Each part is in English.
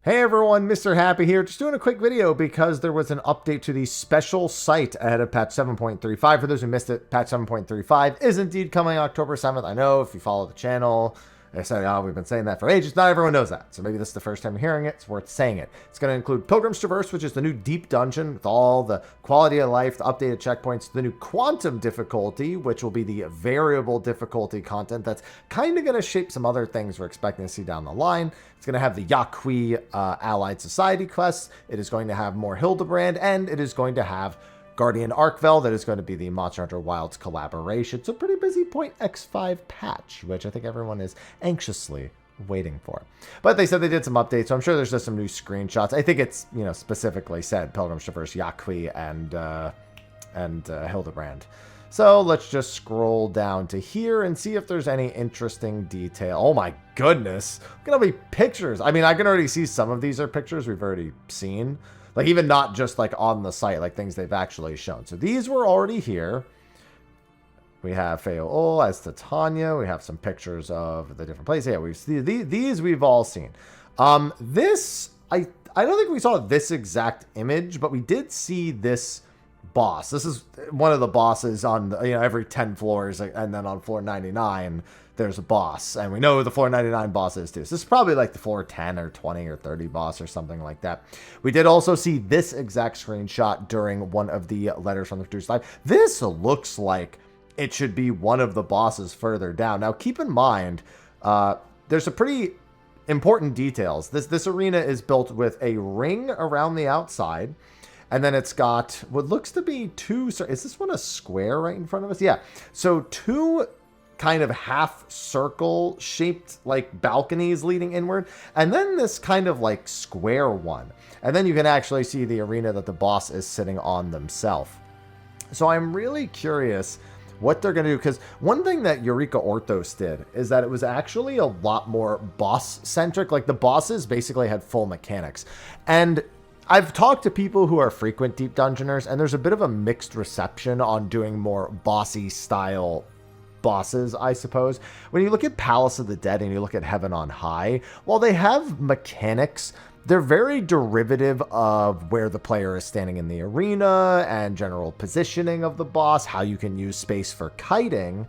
Hey everyone, Mr. Happy here. Just doing a quick video because there was an update to the special site ahead of patch 7.35. For those who missed it, patch 7.35 is indeed coming October 7th. I know if you follow the channel, I said, oh, we've been saying that for ages. Not everyone knows that. So maybe this is the first time you're hearing it. It's worth saying it. It's going to include Pilgrim's Traverse, which is the new deep dungeon with all the quality of life, the updated checkpoints, the new quantum difficulty, which will be the variable difficulty content that's kind of going to shape some other things we're expecting to see down the line. It's going to have the Yaqui Allied Society quests. It is going to have more Hildebrand, and it is going to have Guardian Arkvel. That is going to be the Monster Hunter Wilds collaboration. It's a pretty busy FFXIV patch, which I think everyone is anxiously waiting for. But they said they did some updates, so I'm sure there's just some new screenshots. I think it's, you know, specifically said Pilgrim's Traverse, Yaqui, and Hildebrand. So let's just scroll down to here and see if there's any interesting detail. Oh my goodness. Look at how many pictures. I mean, I can already see some of these are pictures we've already seen. Like, even not just, like, on the site, like, things they've actually shown. So these were already here. We have Feo as Titania. We have some pictures of the different places. Yeah, we've seen these we've all seen. This, I don't think we saw this exact image, but we did see this boss. This is one of the bosses on, you know, every 10 floors, and then on floor 99, there's a boss, and we know who the floor 99 boss is too. So this is probably like the floor 10 or 20 or 30 boss or something like that. We did also see this exact screenshot during one of the letters from the producer live. This looks like it should be one of the bosses further down. Now, keep in mind, there's some pretty important details. This arena is built with a ring around the outside, and then it's got what looks to be two. Is this one a square right in front of us? Yeah. So two kind of half circle shaped like balconies leading inward, and then this kind of like square one, and then you can actually see the arena that the boss is sitting on themselves. So I'm really curious what they're going to do, because one thing that Eureka Orthos did is that it was actually a lot more boss centric. Like, the bosses basically had full mechanics, and I've talked to people who are frequent deep dungeoners, and there's a bit of a mixed reception on doing more bossy style bosses, I suppose. When you look at Palace of the Dead and you look at Heaven on High, while they have mechanics, they're very derivative of where the player is standing in the arena and general positioning of the boss, how you can use space for kiting,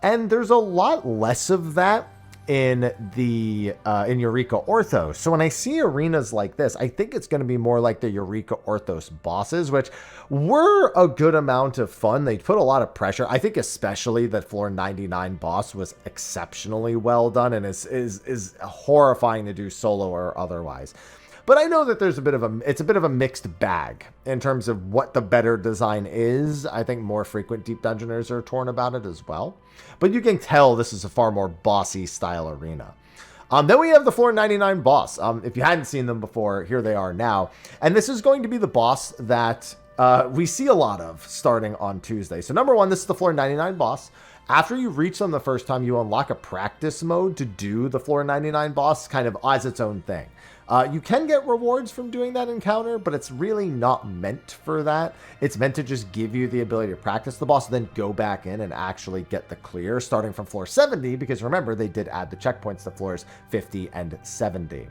and there's a lot less of that in the in Eureka Orthos. So when I see arenas like this, I think it's going to be more like the Eureka Orthos bosses, which were a good amount of fun. They put a lot of pressure. I think especially that floor 99 boss was exceptionally well done, and is horrifying to do solo or otherwise. But I know that there's it's a bit of a mixed bag in terms of what the better design is. I think more frequent deep dungeoners are torn about it as well. But you can tell this is a far more bossy style arena. Then we have the floor 99 boss. If you hadn't seen them before, here they are now. And this is going to be the boss that we see a lot of starting on Tuesday. So number one, this is the floor 99 boss. After you reach them the first time, you unlock a practice mode to do the floor 99 boss kind of as its own thing. You can get rewards from doing that encounter, but it's really not meant for that. It's meant to just give you the ability to practice the boss, then go back in and actually get the clear starting from floor 70, because remember, they did add the checkpoints to floors 50 and 70.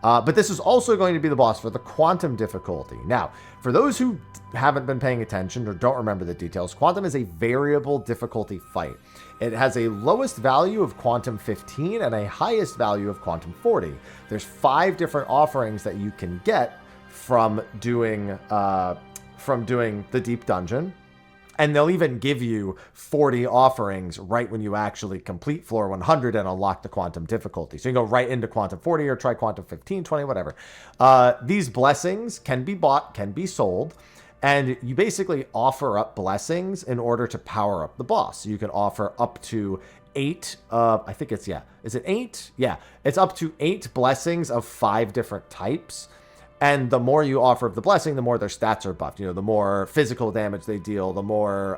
But this is also going to be the boss for the quantum difficulty. Now, for those who haven't been paying attention or don't remember the details, quantum is a variable difficulty fight. It has a lowest value of quantum 15 and a highest value of quantum 40. There's 5 different offerings that you can get from doing the deep dungeon. And they'll even give you 40 offerings right when you actually complete floor 100 and unlock the quantum difficulty. So you can go right into quantum 40 or try quantum 15, 20, whatever. These blessings can be bought, can be sold. And you basically offer up blessings in order to power up the boss. So you can offer up to 8, I think it's, yeah. Is it 8? Yeah. It's up to 8 blessings of 5 different types. And the more you offer of the blessing, the more their stats are buffed. You know, the more physical damage they deal, the more,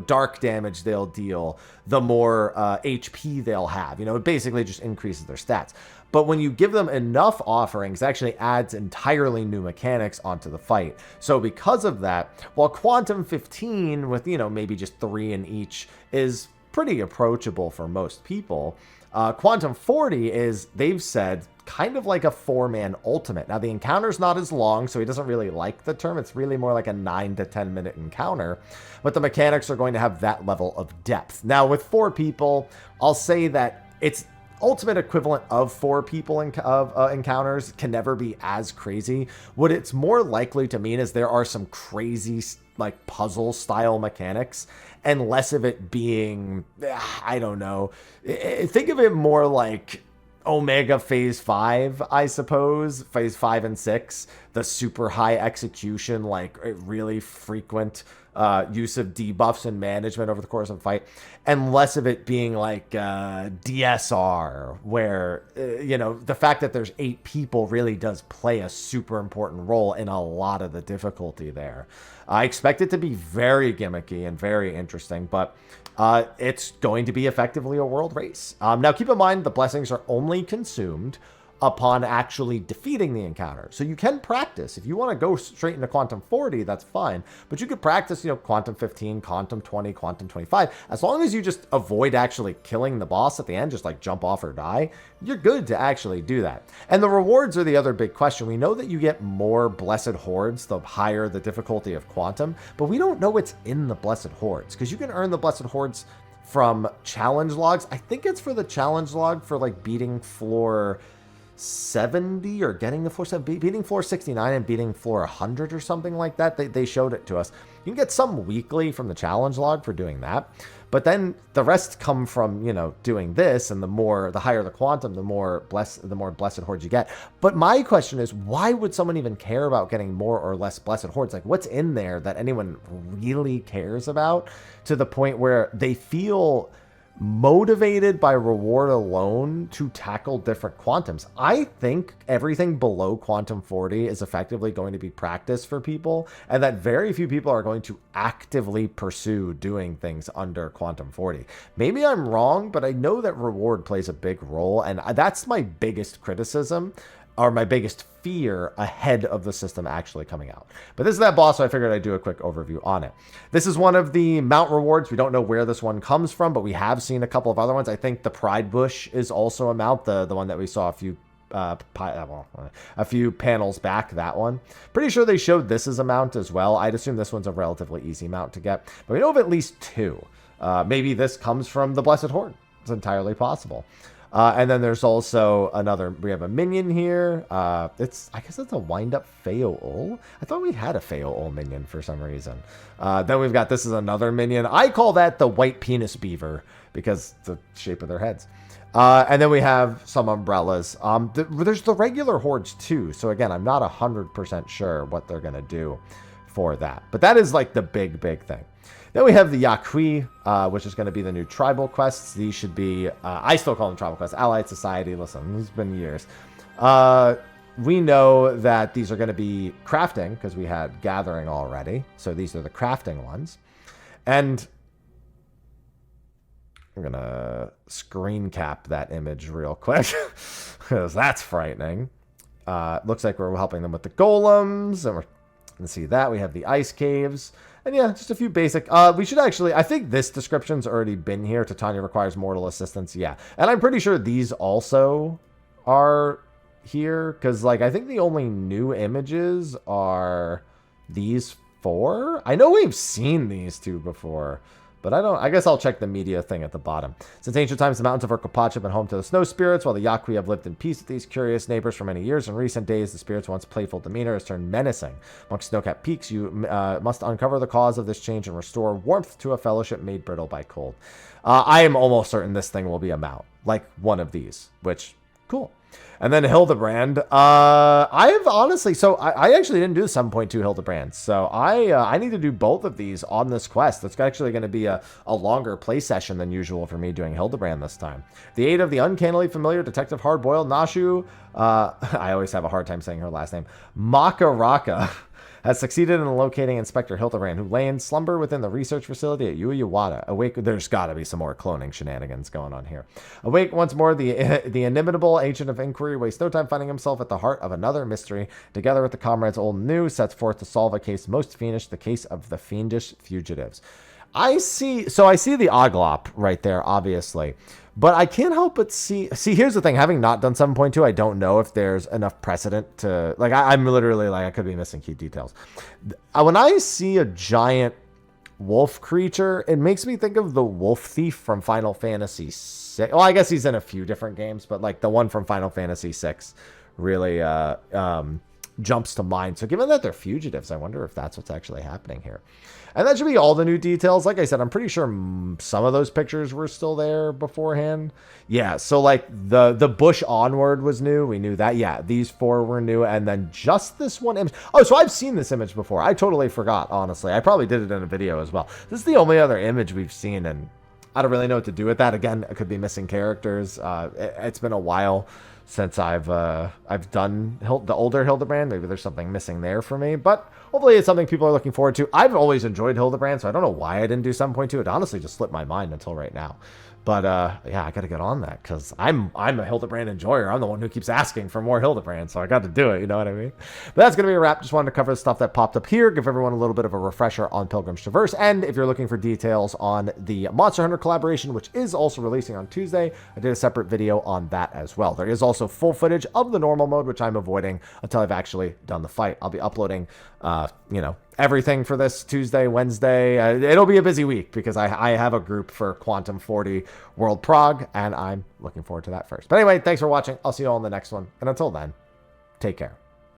dark damage they'll deal, the more HP they'll have. You know, it basically just increases their stats. But when you give them enough offerings, it actually adds entirely new mechanics onto the fight. So because of that, while Quantum 15 with, maybe just 3 in each is pretty approachable for most people, Quantum 40 is, they've said, kind of like a 4-man ultimate. Now, the encounter's not as long, so he doesn't really like the term. It's really more like a 9 to 10 minute encounter, but the mechanics are going to have that level of depth. Now, with 4 people, I'll say that it's ultimate equivalent of 4 people encounters can never be as crazy. What it's more likely to mean is there are some crazy like puzzle style mechanics and less of it being, I don't know, think of it more like Omega Phase 5, I suppose, Phase 5 and 6, the super high execution, like really frequent use of debuffs and management over the course of a fight, and less of it being like DSR, where, you know, the fact that there's 8 people really does play a super important role in a lot of the difficulty there. I expect it to be very gimmicky and very interesting, but it's going to be effectively a world race. Now, keep in mind, the blessings are only consumed upon actually defeating the encounter. So you can practice. If you want to go straight into Quantum 40, that's fine. But you could practice, you know, Quantum 15, Quantum 20, Quantum 25. As long as you just avoid actually killing the boss at the end, just like jump off or die, you're good to actually do that. And the rewards are the other big question. We know that you get more Blessed Hordes the higher the difficulty of Quantum, but we don't know what's in the Blessed Hordes, because you can earn the Blessed Hordes from challenge logs. I think it's for the challenge log for like beating floor 70 or getting the floor 7, beating floor 69 and beating floor 100 or something like that. They showed it to us. You can get some weekly from the challenge log for doing that, but then the rest come from, you know, doing this, and the higher the quantum, the more blessed hordes you get. But my question is, why would someone even care about getting more or less blessed hordes? Like, what's in there that anyone really cares about to the point where they feel motivated by reward alone to tackle different quantums? I think everything below Quantum 40 is effectively going to be practice for people, and that very few people are going to actively pursue doing things under Quantum 40. Maybe I'm wrong, but I know that reward plays a big role, and that's my biggest criticism, or my biggest fear ahead of the system actually coming out. But this is that boss, so I figured I'd do a quick overview on it. This is one of the mount rewards. We don't know where this one comes from, but we have seen a couple of other ones. I think the Pride Bush is also a mount, the one that we saw a few panels back, that one. Pretty sure they showed this as a mount as well. I'd assume this one's a relatively easy mount to get, but we know of at least 2. Maybe this comes from the Blessed Horde. It's entirely possible. And then there's also another, we have a minion here. I guess it's a wind-up Feoul. I thought we had a Feoul minion for some reason. Then we've got, this is another minion. I call that the White Penis Beaver because the shape of their heads. And then we have some umbrellas. There's the regular hordes too. So again, I'm not 100% sure what they're going to do for that. But that is like the big thing. Then we have the Yaqui, which is going to be the new tribal quests. These should be, I still call them tribal quests, Allied Society. Listen, it's been years. We know that these are going to be crafting because we had gathering already. So these are the crafting ones. And I'm going to screen cap that image real quick because that's frightening. Looks like we're helping them with the golems, and we're going to see that. We have the ice caves. And yeah, just a few basic. We should actually, I think this description's already been here. Titania requires mortal assistance. Yeah. And I'm pretty sure these also are here. Because, like, I think the only new images are these 4. I know we've seen these 2 before. But I guess I'll check the media thing at the bottom. Since ancient times, the mountains of Urkopach have been home to the snow spirits, while the Yaqui have lived in peace with these curious neighbors for many years. In recent days, the spirits' once playful demeanor has turned menacing. Amongst snow-capped peaks, you must uncover the cause of this change and restore warmth to a fellowship made brittle by cold. I am almost certain this thing will be a mount, like one of these, which, cool. And then Hildebrand, I have honestly, so I actually didn't do the 7.2 Hildebrand. So I need to do both of these on this quest. That's actually going to be a longer play session than usual for me doing Hildebrand this time. The aid of the uncannily familiar Detective Hardboiled Nashu, I always have a hard time saying her last name, Makaraka, has succeeded in locating Inspector Hildebrand, who lay in slumber within the research facility at Uiwata. Awake, there's got to be some more cloning shenanigans going on here. Awake once more, the inimitable agent of inquiry wastes no time finding himself at the heart of another mystery. Together with the comrades old and new, sets forth to solve a case most fiendish, the case of the fiendish fugitives. I see the Oglop right there, obviously. But I can't help but see, here's the thing. Having not done 7.2, I don't know if there's enough precedent to, like, I'm literally, like, I could be missing key details. When I see a giant wolf creature, it makes me think of the wolf thief from Final Fantasy VI. Well, I guess he's in a few different games, but, like, the one from Final Fantasy VI really jumps to mind. So given that they're fugitives, I wonder if that's what's actually happening here. And that should be all the new details. Like I said, I'm pretty sure some of those pictures were still there beforehand. Yeah, so like the bush onward was new. We knew that. Yeah, these 4 were new. And then just this one image. Oh, so I've seen this image before. I totally forgot, honestly. I probably did it in a video as well. This is the only other image we've seen, and I don't really know what to do with that. Again, I could be missing characters. It's been a while since I've done the older Hildebrand. Maybe there's something missing there for me, but hopefully it's something people are looking forward to. I've always enjoyed Hildebrand, so I don't know why I didn't do 7.2. It honestly just slipped my mind until right now. But yeah, I got to get on that because I'm a Hildebrand enjoyer. I'm the one who keeps asking for more Hildebrand, so I got to do it. You know what I mean? But that's going to be a wrap. Just wanted to cover the stuff that popped up here, give everyone a little bit of a refresher on Pilgrim's Traverse. And if you're looking for details on the Monster Hunter collaboration, which is also releasing on Tuesday, I did a separate video on that as well. There is also full footage of the normal mode, which I'm avoiding until I've actually done the fight. I'll be uploading, everything for this Tuesday, Wednesday. It'll be a busy week because I have a group for Quantum 40 World Prog, and I'm looking forward to that first. But anyway, thanks for watching. I'll see you all in the next one. And until then, take care.